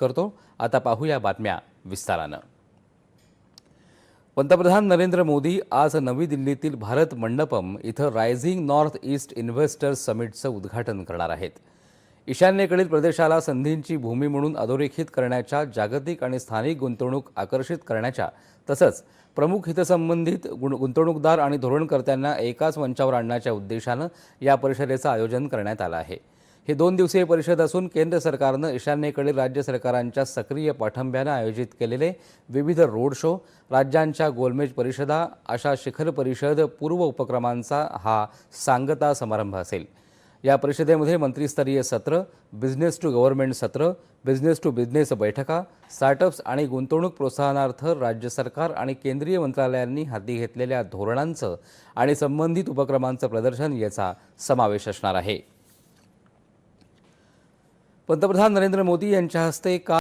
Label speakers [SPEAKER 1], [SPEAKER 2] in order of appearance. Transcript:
[SPEAKER 1] करतो। आता पाहूया बातम्या विस्तारानं। पंतप्रधान नरेंद्र मोदी आज नवी दिल्लीतील भारत मंडपम इथं रायझिंग नॉर्थ ईस्ट इन्व्हेस्टर्स समिटचं उद्घाटन करणार आहेत। ईशान्येकडील प्रदेशाला संधींची भूमी म्हणून अधोरेखित करण्याच्या, जागतिक आणि स्थानिक गुंतवणूक आकर्षित करण्याच्या तसंच प्रमुख हितसंबंधित गुंतवणूकदार आणि धोरणकर्त्यांना एकाच मंचावर आणण्याच्या उद्देशानं या परिषदेचं आयोजन करण्यात आलं आहे। ही 2 दिवसीय परिषद असून केंद्र सरकारनं ईशान्येकडील राज्य सरकारांच्या सक्रिय पाठिंब्यानं आयोजित केलेले विविध रोड शो, राज्यांच्या गोलमेज परिषदा अशा शिखर परिषद पूर्व उपक्रमांचा हा सांगता समारंभ असेल। या परिषदेमध्ये मंत्रिस्तरीय सत्र, बिझनेस टू गव्हर्नमेंट सत्र, बिझनेस टू बिझनेस बैठका, स्टार्टअप्स आणि गुंतवणूक प्रोत्साहनार्थ राज्य सरकार आणि केंद्रीय मंत्रालयांनी हाती घेतलेल्या धोरणांचं आणि संबंधित उपक्रमांचं प्रदर्शन याचा समावेश असणार आहे। पंतप्रधान नरेंद्र मोदी यांच्या हस्ते